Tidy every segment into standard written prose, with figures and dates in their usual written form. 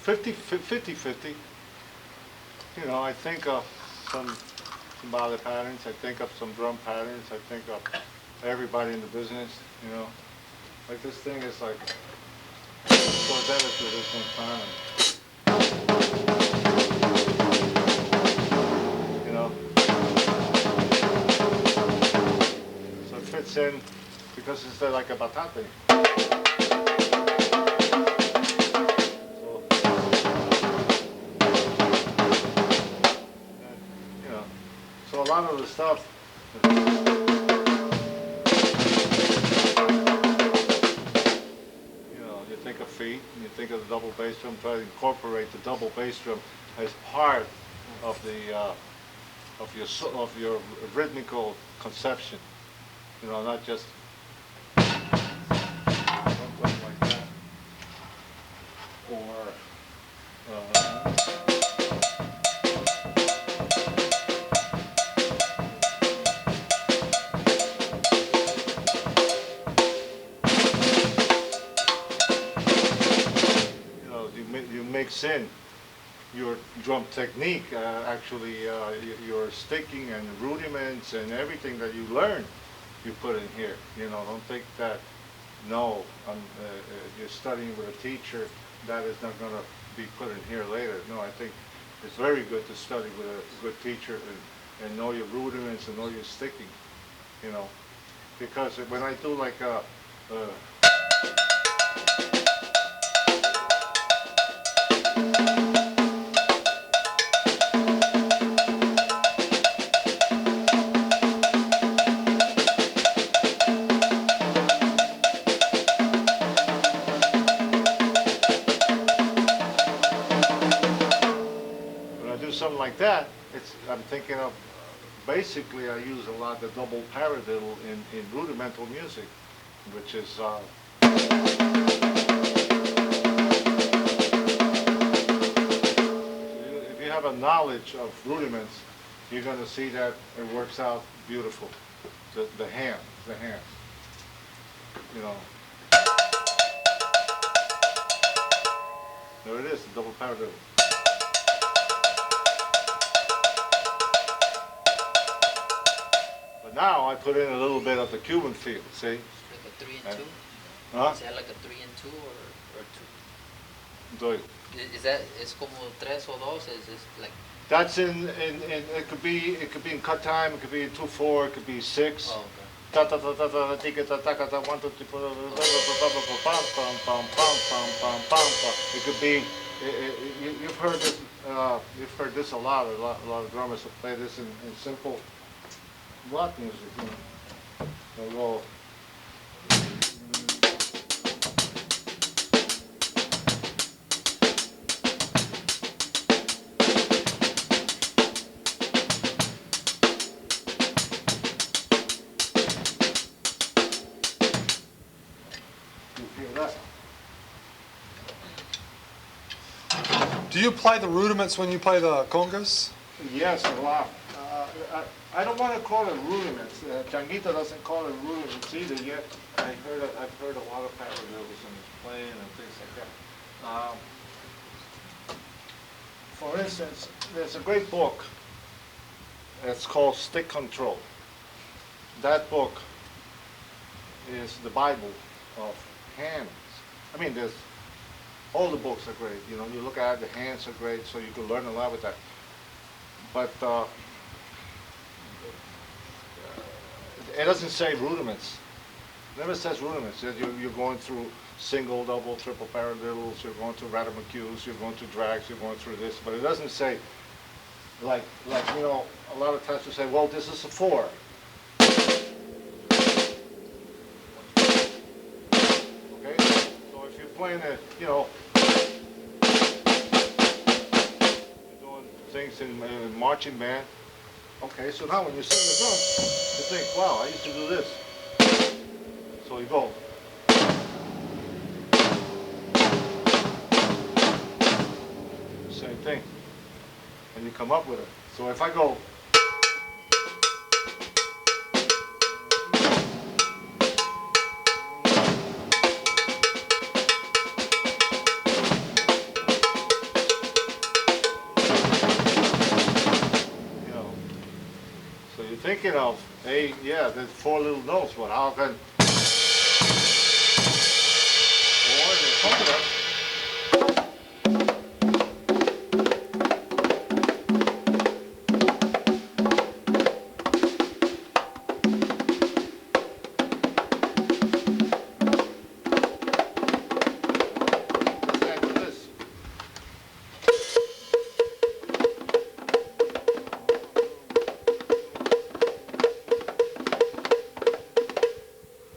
50-50. You know, I think of some ballet patterns, I think of some drum patterns, I think of everybody in the business, you know. Like this thing is like, so delicate this one time. You know. So it fits in because it's like a batate. So a lot of the stuff, you know, you think of feet, and you think of the double bass drum, try to incorporate the double bass drum as part of the of your rhythmical conception. You know, not just something like that, or. Mix in your drum technique, actually your sticking and rudiments and everything that you learn, you put in here. You know, don't think that, no, you're studying with a teacher, that is not going to be put in here later. No, I think it's very good to study with a good teacher and know your rudiments and know your sticking, you know, because when I do like something like that, I'm thinking of, basically I use a lot the double paradiddle in rudimental music, which is if you have a knowledge of rudiments, you're going to see that it works out beautiful. The hands, you know. There it is, the double paradiddle. Now I put in a little bit of the Cuban feel, see? Like a 3 and 2? Huh? Is that like a 3 and 2 or 2? Doy. Is that, es como 3 o 2? Is this like? That's in it could be in cut time, it could be in 2/4, it could be 6. Oh, okay. Ta ta ta ta ta tika ta ta ta 1 2 3 4 pam pam pam pam pam pam. It could be you've heard this a lot of drummers will play this in simple rock music, you know. They'll go. You hear that? Do you play the rudiments when you play the congas? Yes, a lot. I don't want to call it rudiments. Changuito doesn't call it rudiments either yet. I've heard a lot of paradiddles and playing and things like that. For instance, there's a great book. It's called Stick Control. That book is the Bible of hands. I mean, all the books are great. You know, you look at it, the hands are great, so you can learn a lot with that. But it doesn't say rudiments. It never says rudiments. You're going through single, double, triple paradiddles, you're going through ratamucues, you're going through drags, you're going through this, but it doesn't say, like you know, a lot of times you say, well, this is a 4. Okay? So if you're playing it, you know, you're doing things in marching band, okay, so now when you sing the drum, you think, wow, I used to do this. So you go. Same thing. And you come up with it. So if I go, thinking of, hey, yeah, there's 4 little notes, but how can, or the conga,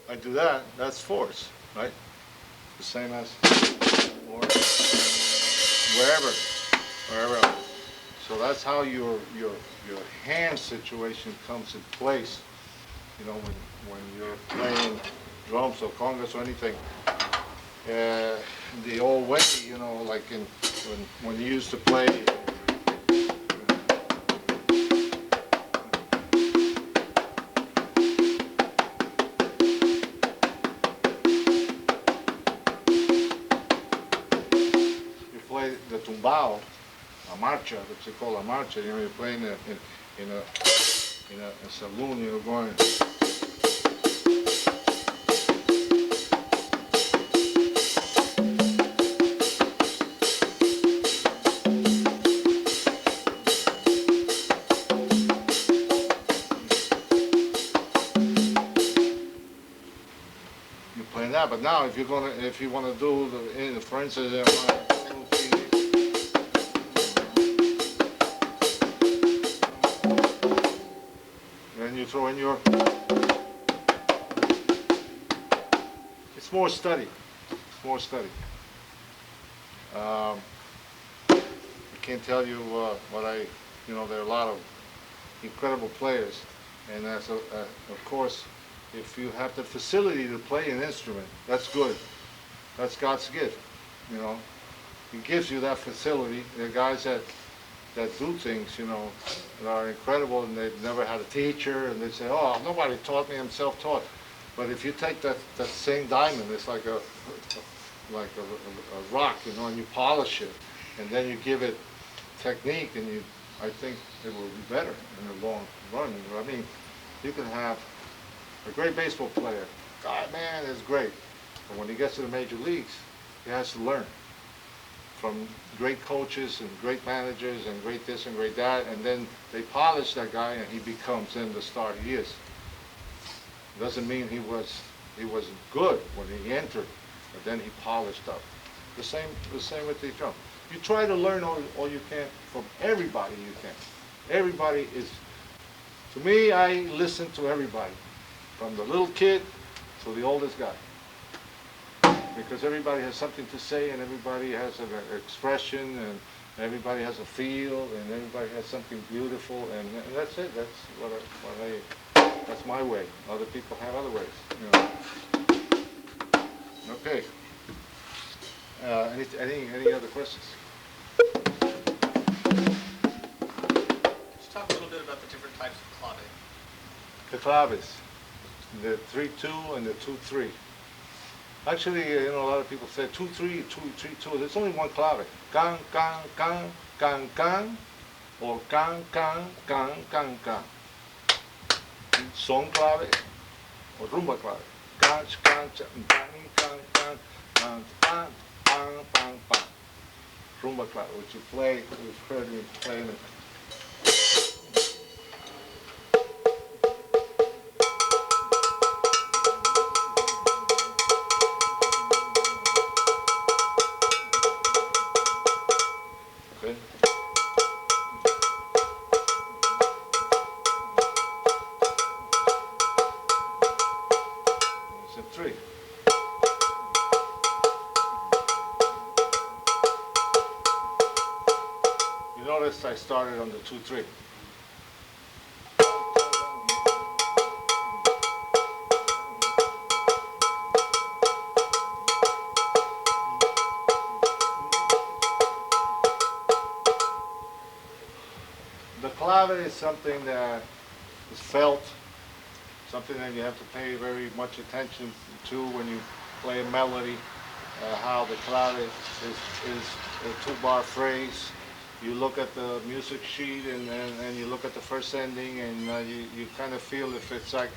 I do that, that's fours, right? The same as, or wherever else. So that's how your hand situation comes in place. You know, when you're playing drums or congas or anything. The old way, you know, like when you used to play. The tumbao, a marcha, what you call a marcha, you know, you're playing in a saloon, you're going. You're playing that, but now if you want to do for instance, and you throw in your, it's more study, I can't tell you what you know, there are a lot of incredible players, and of course, if you have the facility to play an instrument, that's good, that's God's gift, you know, He gives you that facility. There are guys that do things, you know, that are incredible, and they've never had a teacher, and they say, oh, nobody taught me, I'm self-taught. But if you take that same diamond, it's like a rock, you know, and you polish it, and then you give it technique, and I think it will be better in the long run. I mean, you can have a great baseball player, God, man, is great, but when he gets to the major leagues, he has to learn from great coaches and great managers and great this and great that, and then they polish that guy and he becomes then the star he is. Doesn't mean he wasn't good when he entered, but then he polished up. The same with the drum. You try to learn all you can from everybody you can. Everybody is, to me, I listen to everybody, from the little kid to the oldest guy. Because everybody has something to say, and everybody has an expression, and everybody has a feel, and everybody has something beautiful, and that's it. That's that's my way. Other people have other ways, you know. Okay. Any other questions? Let's talk a little bit about the different types of clave. The claves, the 3-2 and the 2-3. Actually, you know, a lot of people say 2-3, 2-3-2. There's only one clave. Can, can, can, can, can, or can, can, can, can, can. Son clave or rumba clave. Can, can, can, can, can, can, can, can, can, can. Rumba clave, which you play, we've heard me playing it. Three. You notice I started on the 2-3. The clave is something that is felt, something that you have to pay very much attention to when you play a melody, how the clave is a 2-bar phrase, you look at the music sheet and you look at the first ending and you kind of feel if it's like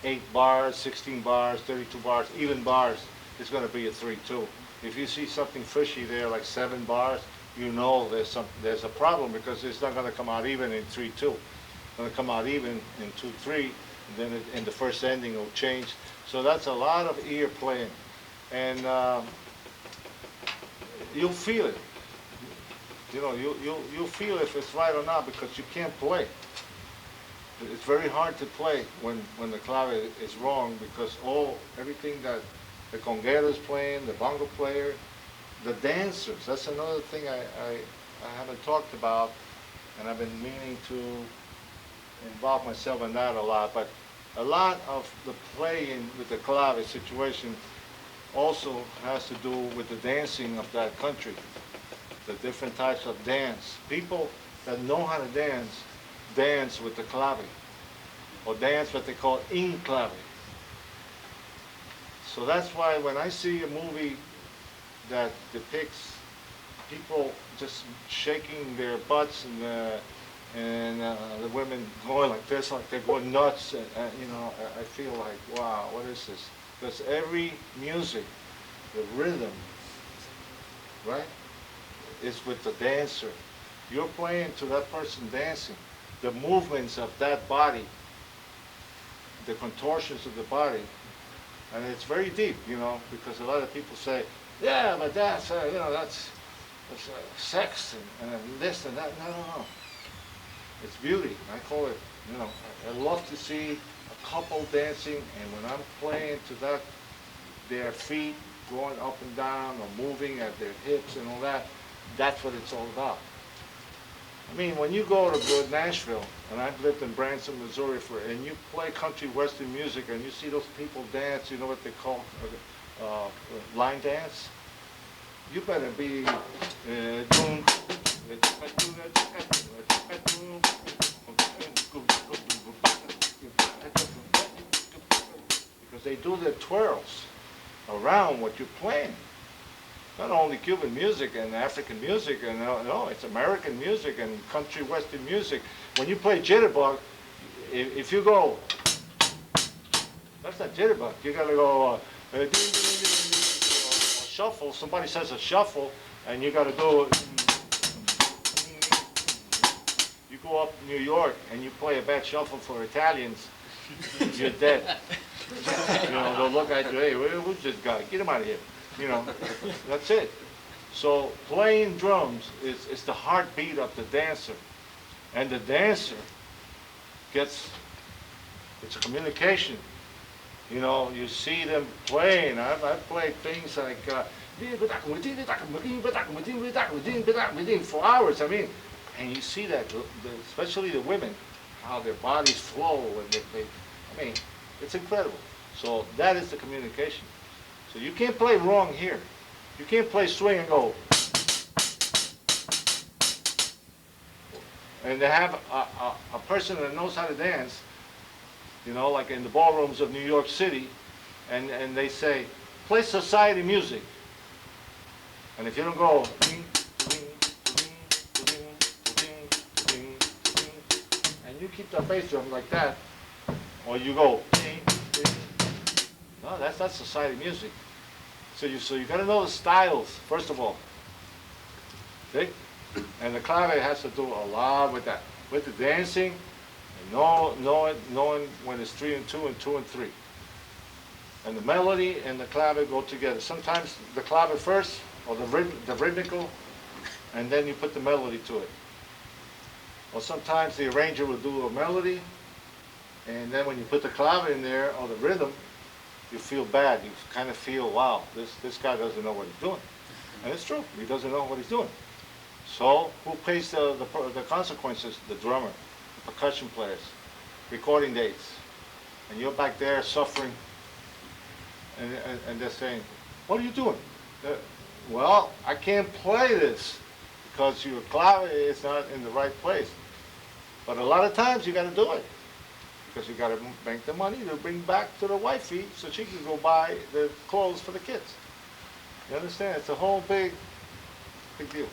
8 bars, 16 bars, 32 bars, even bars, it's going to be a 3/2. If you see something fishy there like 7 bars, you know there's a problem because it's not going to come out even in 3/2. It's going to come out even in 2/3, and then in the first ending it'll change. So that's a lot of ear playing, and you'll feel it. You know, you'll feel if it's right or not because you can't play. It's very hard to play when the clave is wrong because everything that the conguero is playing, the bongo player, the dancers. That's another thing I haven't talked about, and I've been meaning to involve myself in that a lot. But a lot of the playing with the clave situation also has to do with the dancing of that country. The different types of dance. People that know how to dance with the clave, or dance what they call in clave. So that's why when I see a movie that depicts people just shaking their butts and the women going like this, like they're going nuts, you know, I feel like, wow, what is this? Because every music, the rhythm, right, is with the dancer. You're playing to that person dancing. The movements of that body, the contortions of the body, and it's very deep, you know, because a lot of people say, yeah, but that's, you know, that's sex and this and that. No. It's beauty. I call it, you know, I love to see a couple dancing, and when I'm playing to that, their feet going up and down or moving at their hips and all that, that's what it's all about. I mean, when you go to Nashville, and I've lived in Branson, Missouri, and you play country western music, and you see those people dance, you know what they call line dance? You better be doing, because they do their twirls around what you're playing. Not only Cuban music and African music, and no, it's American music and country western music. When you play jitterbug, if you go, that's not jitterbug. You gotta go shuffle. Somebody says a shuffle, and you gotta do it. You go up New York and you play a bad shuffle for Italians, you're dead. You know, they'll look at you, hey, who's this guy? Get him out of here. You know, that's it. So playing drums is the heartbeat of the dancer. And the dancer it's a communication. You know, you see them playing. I've played things like for hours, I mean, and you see that, especially the women, how their bodies flow when they play. I mean, it's incredible. So that is the communication. So you can't play wrong here. You can't play swing and go. And they have a person that knows how to dance, you know, like in the ballrooms of New York City, and they say, play society music. And if you don't go, and you keep the bass drum like that, or you go, no, that's not society music. So you got to know the styles first of all. See? And the clave has to do a lot with that, with the dancing, and knowing when it's 3 and 2 and 2 and 3. And the melody and the clave go together. Sometimes the clave first, or the rhythmical, and then you put the melody to it. Or sometimes the arranger will do a melody, and then when you put the clave in there, or the rhythm, you feel bad. You kind of feel, wow, this guy doesn't know what he's doing. And it's true, he doesn't know what he's doing. So who pays the consequences? The drummer, the percussion players, recording dates. And you're back there suffering, and they're saying, what are you doing? Well, I can't play this because your clave is not in the right place. But a lot of times you got to do it, because you got to make the money to bring back to the wifey so she can go buy the clothes for the kids. You understand? It's a whole big deal.